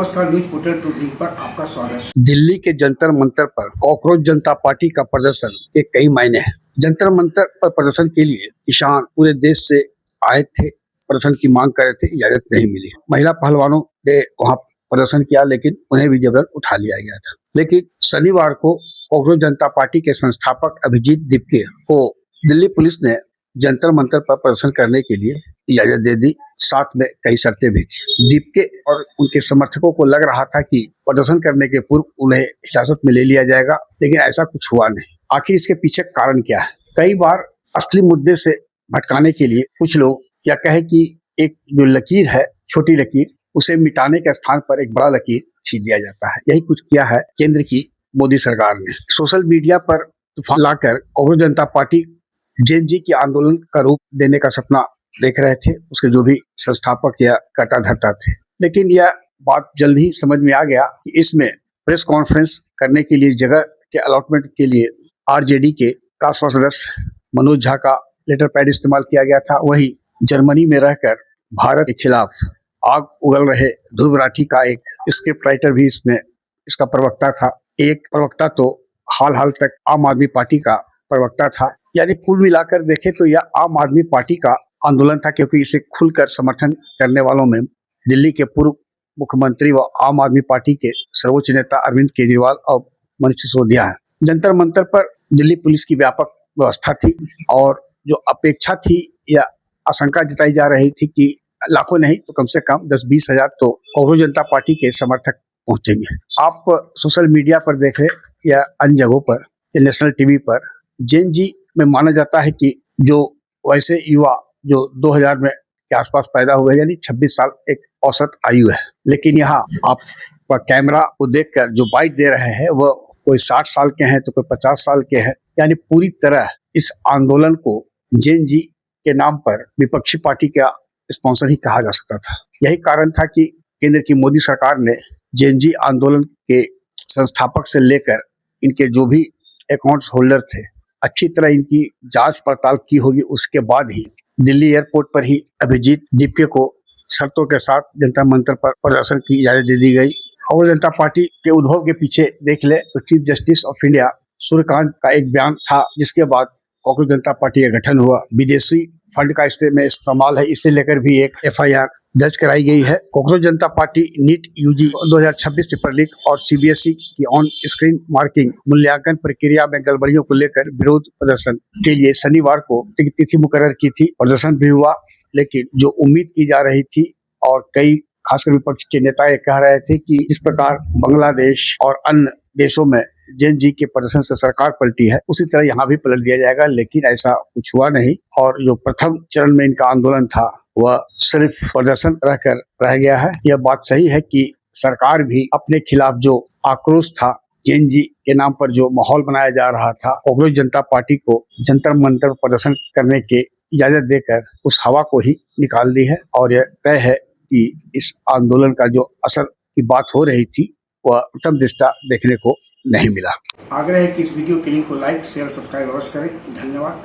नमस्कार, news portal to the पर आपका स्वागत। दिल्ली के जंतर मंतर पर कॉकरोच जनता पार्टी का प्रदर्शन के कई मायने हैं। जंतर मंतर पर प्रदर्शन के लिए किसान पूरे देश से आए थे, प्रदर्शन की मांग कर रहे थे, इजाजत नहीं मिली। महिला पहलवानों ने वहां प्रदर्शन किया, लेकिन उन्हें भी जबरन उठा लिया गया था। लेकिन शनिवार को कॉकरोच जनता पार्टी के संस्थापक अभिजीत दीपके को दिल्ली पुलिस ने जंतर मंतर पर प्रदर्शन करने के लिए इजाजत दे दी, साथ में कई शर्तें भी थी। दीपके और उनके समर्थकों को लग रहा था कि प्रदर्शन करने के पूर्व उन्हें हिरासत में ले लिया जाएगा, लेकिन ऐसा कुछ हुआ नहीं। आखिर इसके पीछे कारण क्या है? कई बार असली मुद्दे से भटकाने के लिए कुछ लोग या कहे कि एक जो लकीर है, छोटी लकीर, उसे मिटाने के स्थान पर एक बड़ा लकीर खींच दिया जाता है। यही कुछ किया है केंद्र की मोदी सरकार ने। सोशल मीडिया पर तूफान लाकर कॉकरोच जनता पार्टी जेन जी के आंदोलन का रूप देने का सपना देख रहे थे, उसके जो भी संस्थापक या कर्ता धर्ता थे। लेकिन यह बात जल्द ही समझ में आ गया कि इसमें प्रेस कॉन्फ्रेंस करने के लिए जगह के अलॉटमेंट के लिए आरजेडी के राष्ट्रीय सदस्य मनोज झा का लेटर पैड इस्तेमाल किया गया था। वही जर्मनी में रहकर भारत के खिलाफ आग उगल रहे ध्रुव राठी का एक स्क्रिप्ट राइटर भी इसमें इसका प्रवक्ता था। एक प्रवक्ता तो हाल तक आम आदमी पार्टी का प्रवक्ता था। यानी कुल मिलाकर देखें तो यह आम आदमी पार्टी का आंदोलन था, क्योंकि इसे खुलकर समर्थन करने वालों में दिल्ली के पूर्व मुख्यमंत्री व आम आदमी पार्टी के सर्वोच्च नेता अरविंद केजरीवाल और मनीष सिसोदिया है। जंतर मंतर पर दिल्ली पुलिस की व्यापक व्यवस्था थी और जो अपेक्षा थी या आशंका जताई जा रही थी कि लाखों नहीं तो कम से कम 10-20 हजार तो कॉकरोच जनता पार्टी के समर्थक पहुंचेंगे। आप सोशल मीडिया पर देख रहे या अन्य जगहों पर या नेशनल टीवी पर जेन जी में माना जाता है कि जो वैसे युवा जो 2000 में के आसपास पैदा हुए, यानी 26 साल एक औसत आयु है। लेकिन यहाँ आप कैमरा को देखकर जो बाइट दे रहे हैं वह कोई 60 साल के हैं तो कोई 50 साल के हैं। यानी पूरी तरह इस आंदोलन को जेन जी के नाम पर विपक्षी पार्टी का स्पॉन्सर ही कहा जा सकता था। यही कारण था कि केंद्र की मोदी सरकार ने जेन जी आंदोलन के संस्थापक से लेकर इनके जो भी अकाउंट्स होल्डर थे, अच्छी तरह इनकी जांच पड़ताल की होगी। उसके बाद ही दिल्ली एयरपोर्ट पर ही अभिजीत दीपके को शर्तों के साथ जंतर मंतर पर प्रदर्शन की इजाजत दे दी गई। कॉकरोच जनता पार्टी के उद्भव के पीछे देख ले तो chief justice of India Suryakant का एक बयान था, जिसके बाद कॉकरोच जनता पार्टी का गठन हुआ। विदेशी फंड का इसमें इस्तेमाल है, इसे लेकर भी एक FIR दर्ज कराई गई है। Cockroach Janata party NEET UG 2026 paper leak और CBSE की ऑन स्क्रीन मार्किंग मूल्यांकन प्रक्रिया में गड़बड़ियों को लेकर विरोध प्रदर्शन के लिए शनिवार को तिथि मुकर्रर की थी। प्रदर्शन भी हुआ, लेकिन जो उम्मीद की जा रही थी और कई खासकर विपक्ष के नेता ये कह रहे थे कि इस प्रकार बांग्लादेश और अन्य देशों में जेन जी के प्रदर्शन से सरकार पलटी है, उसी तरह यहाँ भी पलट दिया जाएगा। लेकिन ऐसा कुछ हुआ नहीं और जो प्रथम चरण में इनका आंदोलन था वह सिर्फ प्रदर्शन रहकर रह गया है। यह बात सही है कि सरकार भी अपने खिलाफ जो आक्रोश था, जेन जी के नाम पर जो माहौल बनाया जा रहा था, कॉकरोच जनता पार्टी को जंतर मंतर प्रदर्शन करने के इजाजत देकर उस हवा को ही निकाल दी है। और यह तय है कि इस आंदोलन का जो असर की बात हो रही थी वह प्रथम दृष्टया देखने को नहीं मिला। आग्रह है कि इस वीडियो के लिंक को लाइक, शेयर, सब्सक्राइब अवश्य करें। धन्यवाद।